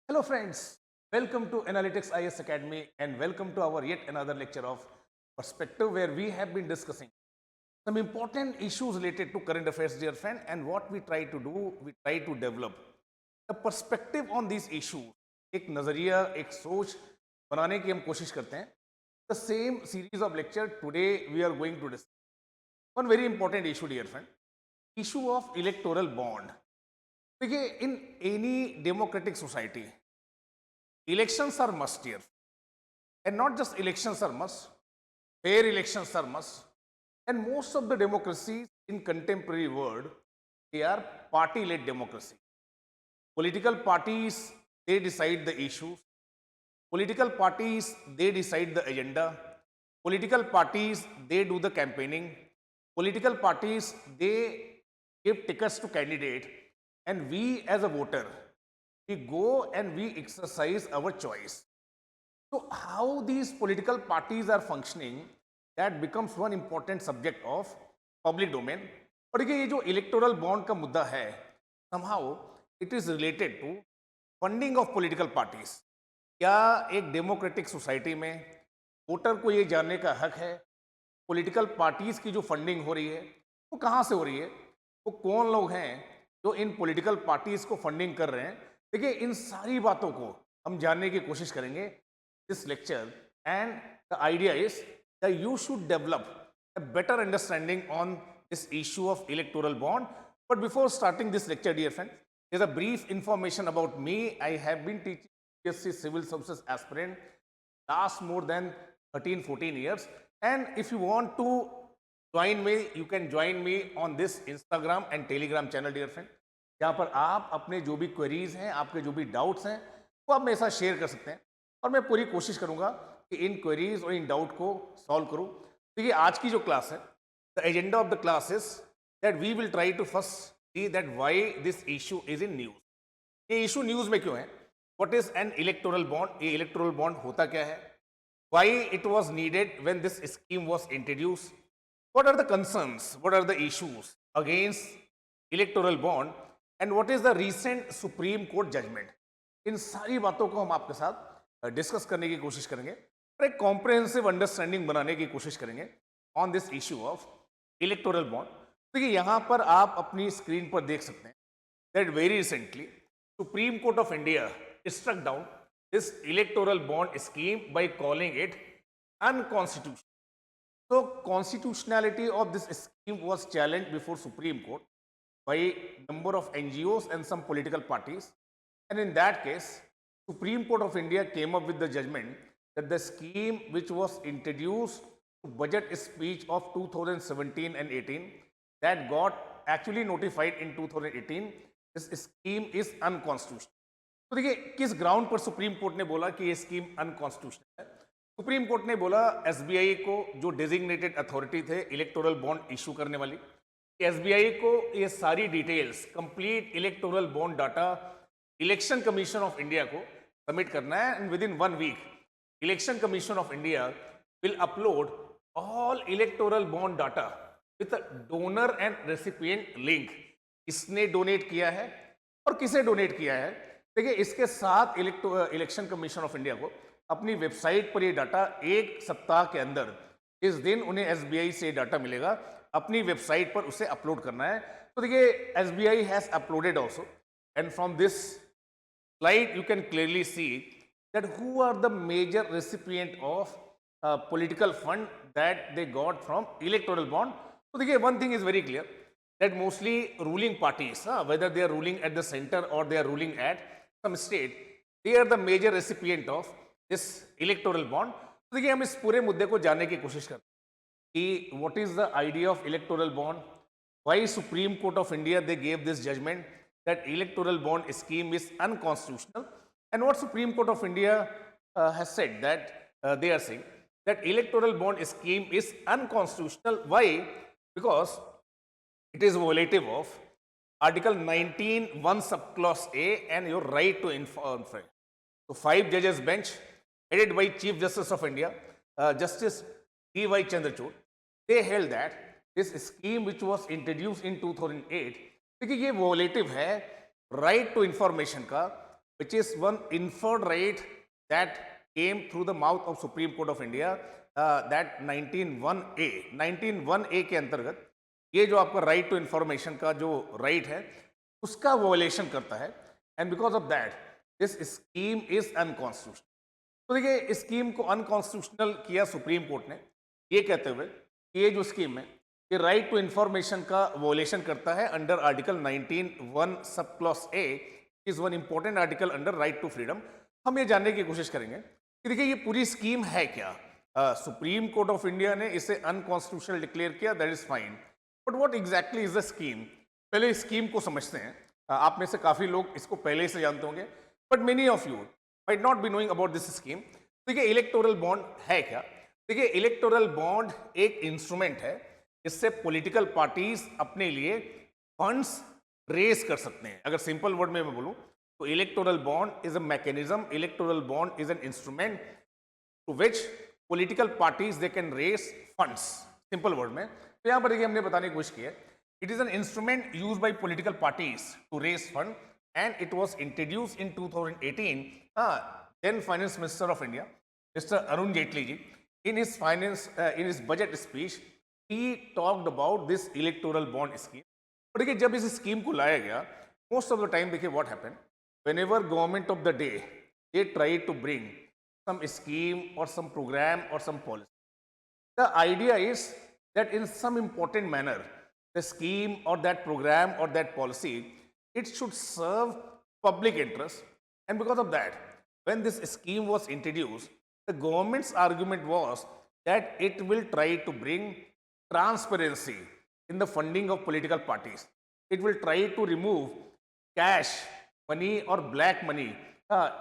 Hello friends, welcome to Analytics IS Academy and welcome to our yet another lecture of Perspective where we have been discussing some important issues related to current affairs dear friend, and what we try to do, we try to develop a perspective on these issues. एक नज़रिया, एक सोच बनाने की हम कोशिश करते हैं. The same series of lecture today we are going to discuss one very important issue dear friend, issue of electoral bond. देखिए, in any democratic society elections are must here, and not just elections are must, fair elections are must, and most of the democracies in contemporary world, they are party led democracy. Political parties, they decide the issues. Political parties, they decide the agenda. Political parties, they do the campaigning. Political parties, they give tickets to candidate, and we as a voter, we go and we exercise our choice. So how these political parties are functioning, that becomes one important subject of public domain. और ये जो electoral bond का मुद्दा है, somehow it is related to funding of political parties. क्या एक democratic society में voter को ये जानने का हक है पॉलिटिकल पार्टीज की जो फंडिंग हो रही है वो कहाँ से हो रही है, वो कौन लोग हैं जो इन पॉलिटिकल पार्टीज को फंडिंग कर रहे हैं? देखिए, इन सारी बातों को हम जानने की कोशिश करेंगे this lecture, and the idea is that you should develop a better understanding on this issue of electoral bond. But before starting this lecture, dear friend, there's a brief information about me. I have been teaching PSC Civil Services aspirant last more than 13-14 years. And if you want to join me, you can join me on this Instagram and Telegram channel, dear friend. जहाँ पर आप अपने जो भी queries हैं, आपके जो भी डाउट्स हैं, वो आप मेरे साथ शेयर कर सकते हैं, और मैं पूरी कोशिश करूँगा कि इन क्वेरीज और इन डाउट को सॉल्व करूँ. देखिए, आज की जो क्लास है, the agenda of the class is that we will try to first see that why this issue is in news. ये इशू न्यूज में क्यों है? What is an electoral bond? ये इलेक्टोरल बॉन्ड होता क्या है? Why it was needed when this scheme was introduced? What are the concerns, what are the issues against electoral bond, and what is the recent Supreme Court judgment? इन सारी बातों को हम आपके साथ डिस्कस करने की कोशिश करेंगे और एक कॉम्प्रिहेंसिव अंडरस्टैंडिंग बनाने की कोशिश करेंगे on this issue of electoral bond. देखिए, यहाँ पर आप अपनी स्क्रीन पर देख सकते हैं that very recently Supreme Court of India struck down this electoral bond scheme by calling it unconstitutional. So constitutionality of this scheme was challenged before Supreme Court by number of NGOs and some political parties, and in that case Supreme Court of India came up with the judgment that the scheme which was introduced to budget speech of 2017 and 18 that got actually notified in 2018, this scheme is unconstitutional. तो देखिए, किस ground पर supreme court ने बोला कि ये scheme unconstitutional है? Supreme court ने बोला एसबीआई को, जो डेजिग्नेटेड अथॉरिटी थे इलेक्टोरल बॉन्ड इशू करने वाली, एसबीआई को ये सारी details, complete electoral bond data Election commission of India को सबमिट करना है, and within 1 week Election commission of India will upload all electoral bond data with donor and recipient link. किसने donate किया है और किसे डोनेट किया है? देखिए, इसके साथ इलेक्शन कमीशन ऑफ इंडिया को अपनी वेबसाइट पर ये डाटा 1 सप्ताह के अंदर, इस दिन उन्हें एसबीआई से डाटा मिलेगा, अपनी वेबसाइट पर उसे अपलोड करना है. तो देखिए, SBI has uploaded also, and from this slide you can clearly see that who are the major recipient of political fund that they got from electoral bond. तो देखिए, one thing is very clear that mostly ruling parties, whether they are ruling at the center or they are ruling at some state, they are the major recipient of this electoral bond. तो देखिए, हम इस पूरे मुद्दे को जानने की कोशिश करते हैं कि what is the idea of electoral bond, why Supreme Court of India they gave this judgment that electoral bond scheme is unconstitutional, and what Supreme Court of India has said that they are saying that electoral bond scheme is unconstitutional. Why? Because it is violative of Article 19, 1 subclause A and your right to inform. So 5 judges bench headed by Chief Justice of India, Justice D.Y. Chandrachud, they held that this scheme which was introduced in 2008, देखिए, ये वोलेटिव है right to information का, which is one inferred right that came through the mouth of Supreme Court of India, that 19(1)(a). 19(1)(a) के अंतर्गत ये जो आपका right to information का जो राइट है उसका वॉयलेशन करता है, and because of that this scheme is unconstitutional. तो देखिए इस स्कीम को अनकॉन्स्टिट्यूशनल किया सुप्रीम कोर्ट ने, ये कहते हुए कि ये जो स्कीम है ये राइट टू इंफॉर्मेशन का वॉयलेशन करता है under article 19(1) sub clause A, is one important article under right to freedom. हम ये जानने की कोशिश करेंगे कि देखिए ये पूरी स्कीम है क्या। सुप्रीम कोर्ट ऑफ इंडिया ने इसे अनकॉन्स्टिट्यूशनल डिक्लेयर किया, that is fine, but what exactly is the scheme. पहले इस स्कीम को समझते हैं। आप में से काफी लोग इसको पहले से जानते होंगे, but many of you might not be knowing about this scheme. देखिए इलेक्टोरल बॉन्ड है क्या। देखिए इलेक्टोरल बॉन्ड एक इंस्ट्रूमेंट है, इससे पॉलिटिकल पार्टीज अपने लिए फंड्स रेज कर सकते हैं। अगर सिंपल वर्ड में मैं बोलूं तो electoral bond is a mechanism, electoral bond is an instrument to which political parties they can raise funds. Simple word में तो यहां पर देखिए हमने बताने की कोशिश की है, it is an instrument use by political parties to raise fund, and it was introduced in 2018। Then finance minister of India mister Arun Jaitley ji in his budget speech he talked about this electoral bond scheme। और देखिए जब इस scheme को लाया गया, most of the time देखिए what happened, whenever government of the day they tried to bring some scheme or some program or some policy, the idea is that in some important manner the scheme or that program or that policy it should serve public interest, and because of that when this scheme was introduced the government's argument was that it will try to bring transparency in the funding of political parties. It will try to remove cash money or black money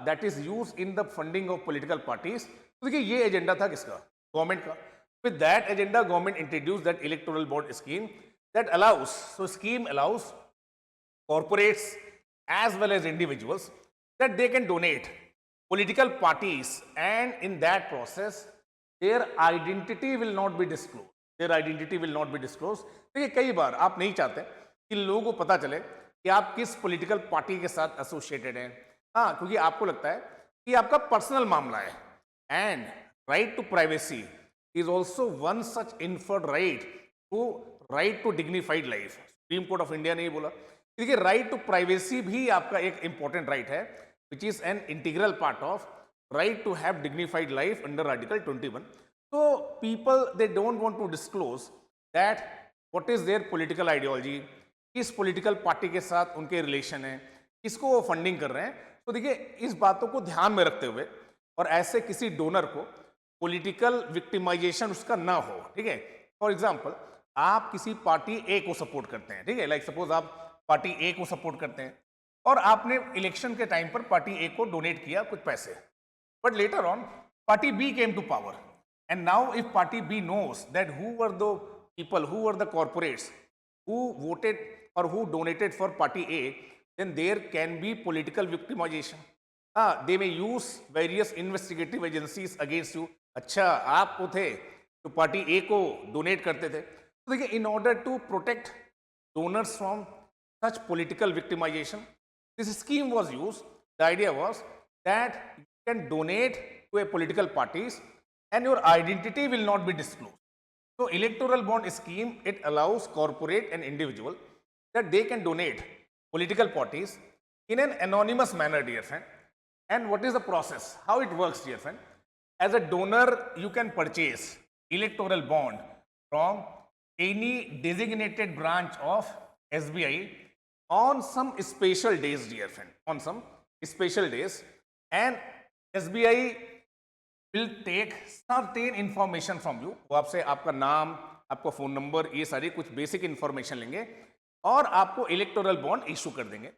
that is used in the funding of political parties. तो देखिए ये agenda था किसका, government का। With that agenda government introduced that electoral bond scheme that allows, so scheme allows corporates as well as individuals that they can donate political parties, and in that process their identity will not be disclosed, their identity will not be disclosed। देखिए कई बार आप नहीं चाहते कि लोगों को पता चले कि आप किस पॉलिटिकल पार्टी के साथ एसोसिएटेड हैं, हाँ, क्योंकि आपको लगता है कि आपका पर्सनल मामला है। And right to privacy is also one such inferred right to dignified life. Supreme Court of India ने ये बोला, देखिए राइट टू प्राइवेसी भी आपका एक इंपॉर्टेंट राइट है, which is an integral part of right to have dignified life under Article 21. So people they don't want to disclose that what is their political ideology, किस political party के साथ उनके relation है, किसको वो funding कर रहे हैं। तो देखिए इस बातों को ध्यान में रखते हुए और ऐसे किसी डोनर को political victimization उसका ना हो, ठीक है। फॉर एग्जाम्पल आप किसी पार्टी ए को सपोर्ट करते हैं, ठीक है, लाइक सपोज आप पार्टी ए को सपोर्ट करते हैं और आपने इलेक्शन के टाइम पर पार्टी ए को डोनेट किया कुछ पैसे, but later on party B came to power, and now if party B knows that who were the people, who were the corporates who voted or who donated for party A, then there can be political victimization. They may use various investigative agencies against you. अच्छा आप वो थे तो party ए को donate करते थे। तो देखिए in order to protect donors from such political victimisation this scheme was used. The idea was that you can donate to a political parties and your identity will not be disclose. So electoral bond scheme, it allows corporate and individual that they can donate political parties in an anonymous manner, dear friend. And what is the process? How it works, dear friend? As a donor, you can purchase electoral bond from any designated branch of SBI on some special days, dear friend, on some special days. And SBI will take certain information from you. वो आपसे आपका नाम, आपका phone number, ये सारी कुछ basic information लेंगे और आपको इलेक्टोरल बॉन्ड इशू कर देंगे।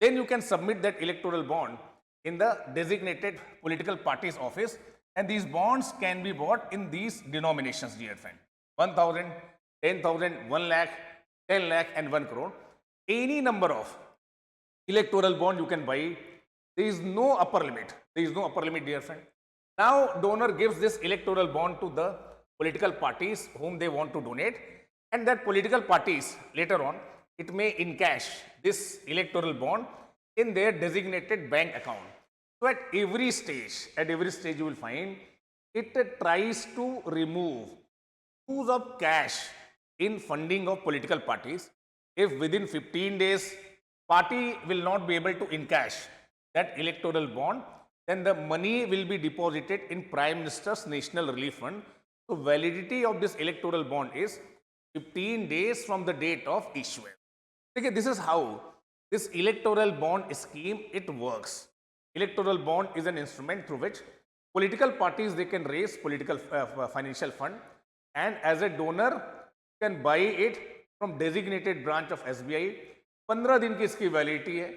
Then you can submit that electoral bond in the designated political party's office, and these bonds can be bought in these denominations, dear friend. 1,000, 10,000, 1 lakh, 10 lakh, and 1 crore. Any number of electoral bond you can buy. There is no upper limit. There is no upper limit, dear friend. Now, donor gives this electoral bond to the political parties whom they want to donate, and that political parties later on, it may encash this electoral bond in their designated bank account. So at every stage you will find it tries to remove use of cash in funding of political parties. If within 15 days party will not be able to encash that electoral bond, then the money will be deposited in Prime Minister's National Relief Fund. So validity of this electoral bond is 15 days from the date of issuance. Okay, this is how this electoral bond scheme it works. Electoral bond is an instrument through which political parties they can raise political financial fund, and as a donor can buy it from designated branch of SBI. 15 दिन की इसकी validity है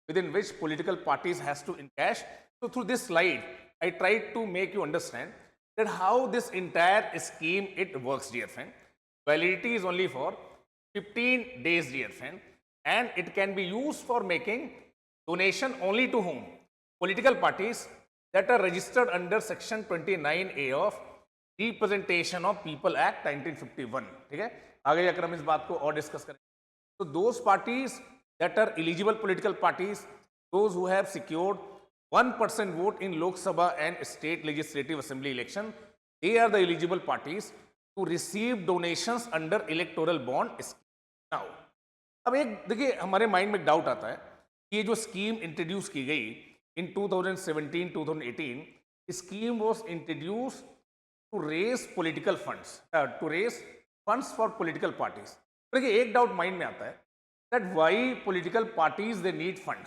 within which political parties has to encash. So through this slide I tried to make you understand that how this entire scheme it works, dear friend. Validity is only for 15 days, dear friend, and it can be used for making donation only to whom? Political parties that are registered under section 29A of Representation of People Act 1951. ठीक है, आगे जाकर हम इस बात को और discuss करेंगे. So those parties that are eligible political parties, those who have secured 1% vote in Lok Sabha and state legislative assembly election, they are the eligible parties to receive donations under electoral bond scheme. Now, अब एक देखिए हमारे mind में doubt आता है कि ये जो स्कीम इंट्रोड्यूस की गई इन 2017-2018, scheme was introduced to raise political funds, to raise funds for political parties. देखिए एक डाउट माइंड में आता है that why political parties they need fund.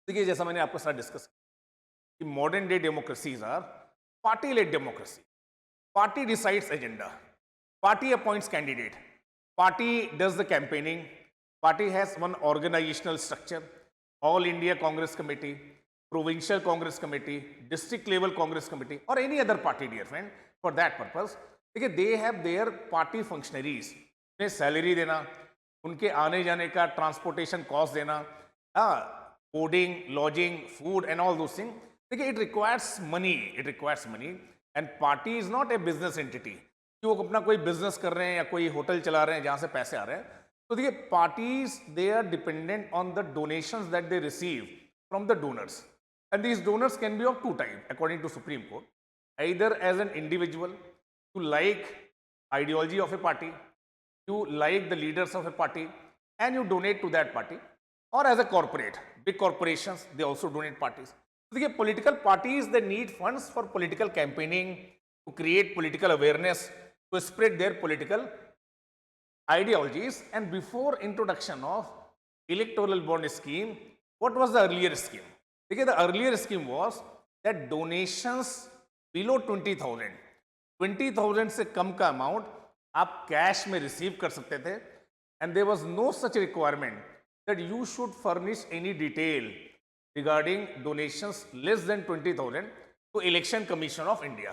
देखिए जैसा मैंने आपके साथ डिस्कस किया कि modern day democracies are party led democracy. Party decides agenda, party appoints candidate, party does the campaigning, party has one organisational structure, all India Congress committee, provincial congress committee, district level congress committee, or any other party, dear friend, for that purpose. देखिए they have their party functionaries, उन्हें salary देना, उनके आने जाने का transportation cost देना, boarding, lodging, food and all those thing. देखिए it requires money and party is not a business entity कि वो अपना कोई बिजनेस कर रहे हैं या कोई होटल चला रहे हैं जहाँ से पैसे आ रहे हैं. तो देखिए parties they are dependent on the donations that they receive from the donors. And these donors can be of two types according to Supreme Court. Either as an individual, you like ideology of a party, you like the leaders of a party, and you donate to that party, or as a corporate. Big corporations, they also donate parties. So the political parties, they need funds for political campaigning, to create political awareness, to spread their political ideologies. And before introduction of electoral bond scheme, what was the earlier scheme? देखिए the earlier scheme was that donations below 20,000 से कम का amount आप cash में receive कर सकते थे, and there was no such requirement that you should furnish any detail regarding donations less than 20,000 to election commission of India.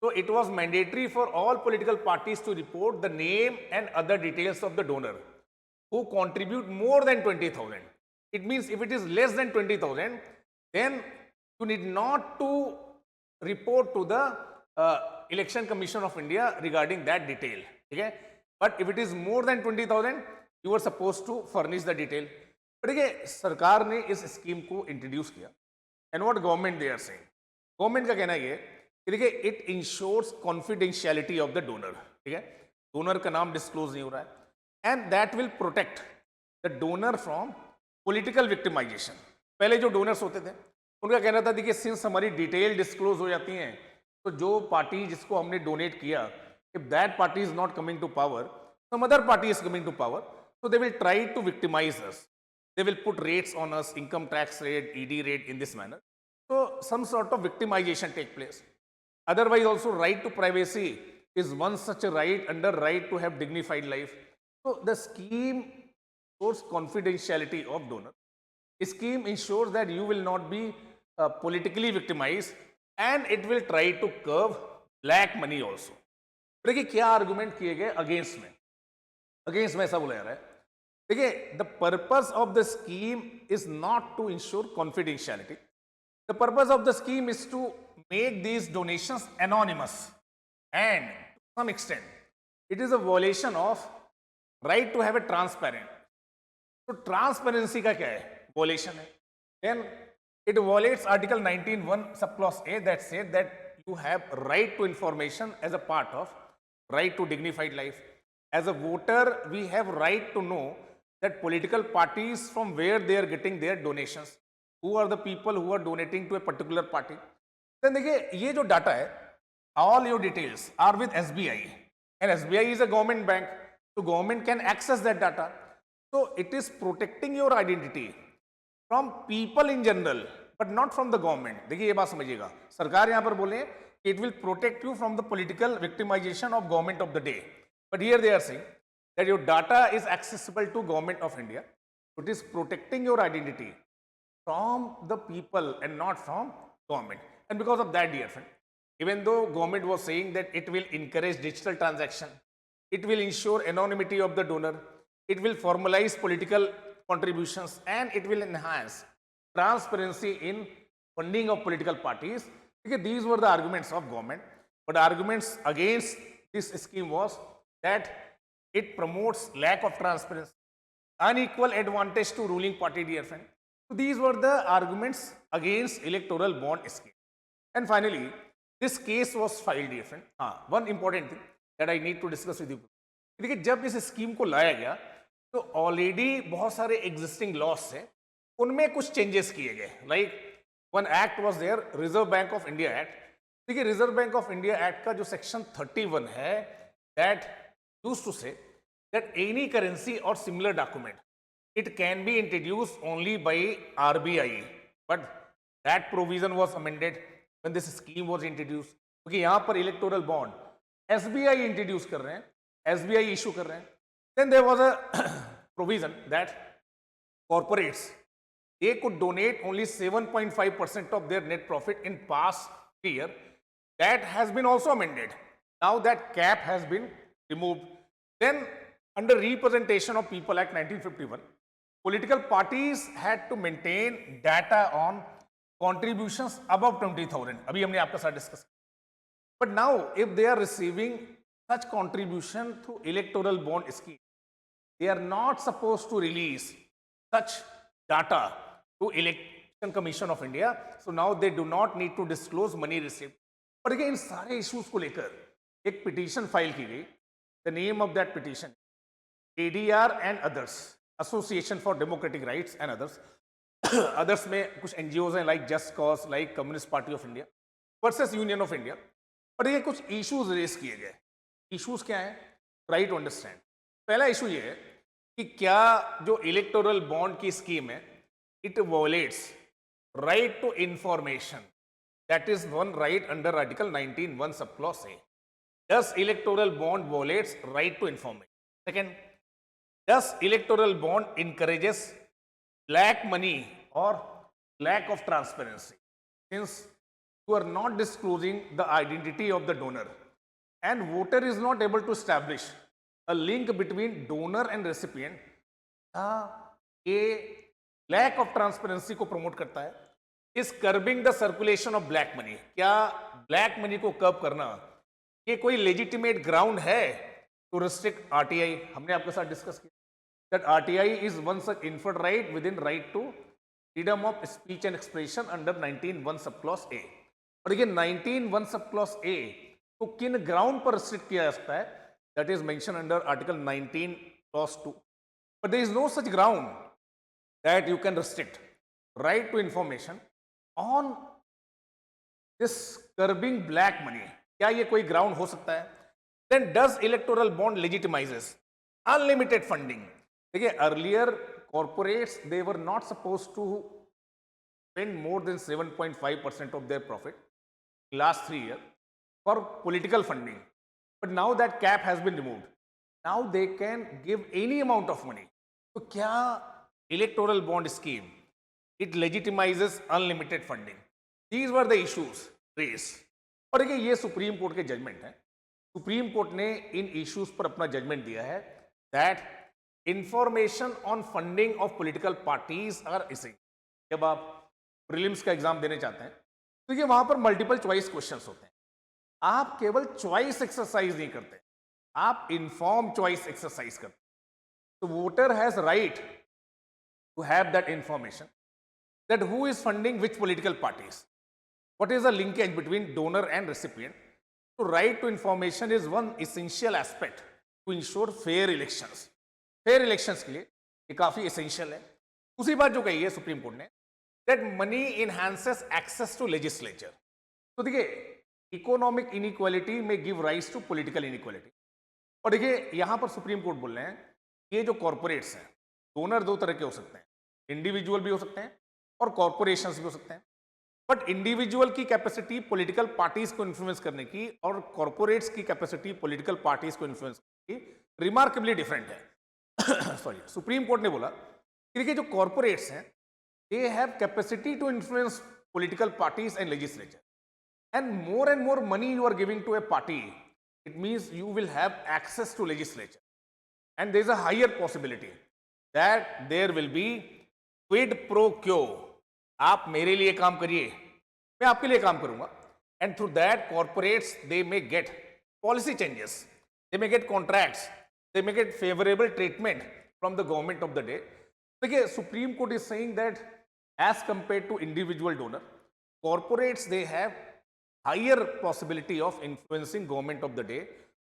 So it was mandatory for all political parties to report the name and other details of the donor who contribute more than 20,000. It means if it is less than 20,000, then you need not to report to the Election Commission of India regarding that detail. Okay? But if it is more than 20,000, you are supposed to furnish the detail. But देखिए सरकार ने इस scheme को introduce किया, and what government they are saying, government का कहना है कि देखिए it ensures confidentiality of the donor. ठीक है, डोनर का नाम डिस्क्लोज नहीं हो रहा है, and that will protect the donor from political victimisation. पहले जो डोनर्स होते थे उनका कहना था कि सिंस हमारी डिटेल डिस्क्लोज हो जाती हैं तो जो पार्टी जिसको हमने डोनेट किया, if that party is not coming to power, some other party is coming to power, so they will try to victimize us. They will put rates on us, income tax rate, ED rate in this manner. So some sort of victimization take place. Otherwise also right to privacy is one such a right under right to have dignified life. So the scheme ensures confidentiality of donor. Scheme ensures that you will not be politically victimized, and it will try to curb black money also. देखिए क्या argument किए गए against में ऐसा बोला जा रहा है. देखिए the purpose of the scheme is not to ensure confidentiality. The purpose of the scheme is to make these donations anonymous, and to some extent it is a violation of right to have a transparent. तो transparency का क्या है, violation है. then it violates Article 19(1) subclause A that said that you have right to information as a part of right to dignified life. As a voter, we have right to know that political parties from where they are getting their donations, who are the people who are donating to a particular party. Then देखिए ये जो data है, all your details are with SBI, and SBI is a government bank, so government can access that data. So it is protecting your identity from people in general but not from the government. देखिए ये बात समझिएगा, सरकार यहां पर बोले it will protect you from the political victimisation of government of the day, but here they are saying that your data is accessible to government of India. It is protecting your identity from the people and not from government. And because of that dear friend, even though government was saying that it will encourage digital transaction, it will ensure anonymity of the donor, it will formalize political contributions, and it will enhance transparency in funding of political parties. Because these were the arguments of government, but arguments against this scheme was that it promotes lack of transparency, unequal advantage to ruling party, dear friend. So these were the arguments against electoral bond scheme. And finally, this case was filed, dear friend. One important thing that I need to discuss with you. देखिए जब इस scheme को लाया गया तो already बहुत सारे existing loss थे, उनमें कुछ चेंजेस किए गए. Like one act was there, Reserve Bank of India Act. देखिए Reserve Bank of India Act का जो सेक्शन 31 है, that used to say that any currency or similar document it can be introduced only by RBI, but that provision was amended when this scheme was introduced. क्योंकि यहाँ पर electoral bond SBI introduce कर रहे हैं, SBI issue कर रहे हैं. Then there was a provision that corporates, they could donate only 7.5% of their net profit in past year. That has been also amended. Now that cap has been removed. Then under Representation of People Act 1951, political parties had to maintain data on contributions above 20,000. अभी हमने आपके साथ discuss. But now if they are receiving such contribution through electoral bond scheme, they are not supposed to release such data to Election Commission of India. So now they do not need to disclose money received. पर देखिए इन सारे issues को लेकर एक petition file की गई. The name of that petition, ADR and others, Association for Democratic Rights and others. Others में कुछ एनजीओज हैं like just cause, like communist party of India versus union of India. और ये कुछ इश्यूज रेस किए गए. इश्यूज क्या है, ट्राई टू अंडरस्टैंड. पहला इशू ये है कि क्या जो इलेक्टोरल बॉन्ड की स्कीम है, it violates right to information. That is one right under article 19(1) sub clause A. Does electoral bond violates right to information? Second, does electoral bond encourages black money or lack of transparency, since you are not disclosing the identity of the donor and voter is not able to establish a link between donor and recipient. ये lack of transparency को promote करता है. is curbing the circulation of black money. क्या black money को curb करना ये कोई legitimate ground है to restrict RTI? हमने आपके साथ डिस्कस किया that RTI is one such inferred right within right to freedom of speech and expression under 19(1) subclause A. और देखिए 19(1) subclause A को किन ग्राउंड पर रिस्ट्रिक्ट किया जा सकता है? That is mention under article 19 clause 2. But there is no such ground that you can restrict right to information on this curbing black money. क्या ये कोई ग्राउंड हो सकता है? Then does electoral bond legitimizes unlimited funding? देखिए earlier corporates, they were not supposed to spend more than 7.5% of their profit last 3 years for political funding, but now that cap has been removed. Now they can give any amount of money. तो क्या electoral bond scheme it legitimizes unlimited funding? These were the issues raised. और देखिए ये Supreme Court के judgment है. Supreme court ने इन issues पर अपना जजमेंट दिया है that information on funding of political parties are issuing. जब आप प्रीलिम्स का एग्जाम देने चाहते हैं तो ये वहां पर मल्टीपल चॉइस क्वेश्चंस होते हैं. आप केवल चॉइस एक्सरसाइज नहीं करते, आप इन्फॉर्म चॉइस एक्सरसाइज करते. तो voter has right to have that information. that who is funding which political parties. What is the linkage between donor and recipient? So right to information is one essential aspect to ensure fair elections. Fair elections के लिए ये काफी essential है. उसी बात जो कही है सुप्रीम कोर्ट ने, that money enhances access to legislature. तो देखिए इकोनॉमिक इनइक्वालिटी में give rise to political inequality. और देखिए यहां पर सुप्रीम कोर्ट बोल रहे हैं ये जो कॉर्पोरेट्स हैं, डोनर दो तरह के हो सकते हैं, इंडिविजुअल भी हो सकते हैं और कॉर्पोरेशंस भी हो सकते हैं. बट इंडिविजुअल की कैपेसिटी पॉलिटिकल पार्टीज को इन्फ्लुएंस करने की और कॉर्पोरेट्स की कैपेसिटी पॉलिटिकल पार्टीज को इन्फ्लुएंस करने की रिमार्केबली डिफरेंट है. सॉरी, सुप्रीम कोर्ट ने बोला कि देखिए जो कॉर्पोरेट्स हैं they have capacity to influence political parties and legislature. And more money you are giving to a party, it means you will have access to legislature. And there is a higher possibility that there will be quid pro quo. आप मेरे लिए काम करिए, मैं आपके लिए काम करूंगा. And through that, corporates, they may get policy changes. They may get contracts. They may get favorable treatment from the government of the day. देखिए, Supreme Court is saying that as compared to individual donor, corporates, they have higher possibility of influencing government of the day.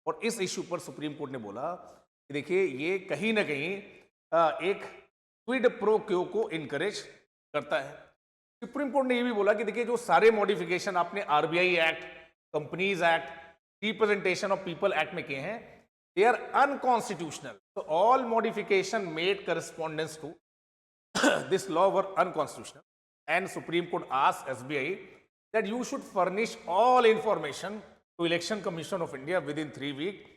और इस issue पर supreme court ने बोला कि देखिए ये कहीं ना कहीं एक क्विड प्रो क्यो को इनकरेज करता है. सुप्रीम कोर्ट ने ये भी बोला कि देखिए जो सारे मॉडिफिकेशन आपने RBI act, companies act, representation of people act में किए हैं, दे आर अनकॉन्स्टिट्यूशनल. तो all modification made correspondence to this law were unconstitutional. And supreme court asked SBI that you should furnish all information to Election Commission of India within 3 weeks,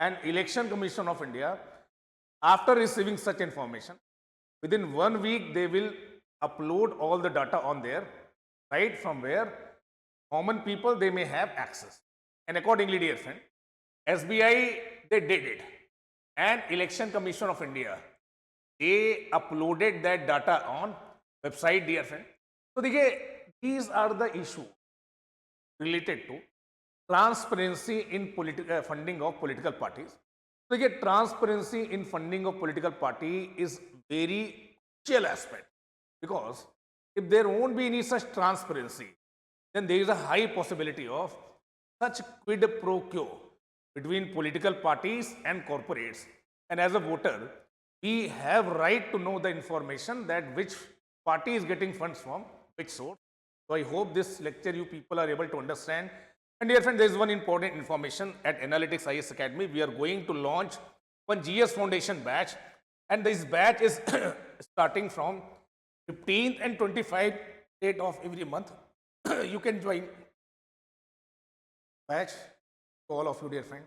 and Election Commission of India, after receiving such information, within 1 week they will upload all the data on there, right, from where common people they may have access. And accordingly, dear friend, SBI they did it, and Election Commission of India they uploaded that data on website, dear friend. So देखिए these are the issues related to transparency in funding of political parties. So देखिए transparency in funding of political party is very crucial aspect, because if there won't be any such transparency, then there is a high possibility of such quid pro quo between political parties and corporates. And as a voter, we have right to know the information that which party is getting funds from which source. So I hope this lecture you people are able to understand. And dear friend, there is one important information at Analytics IS Academy. We are going to launch one GS Foundation batch, and this batch is starting from 15th and 25th date of every month. You can join batch. To all of you, dear friend.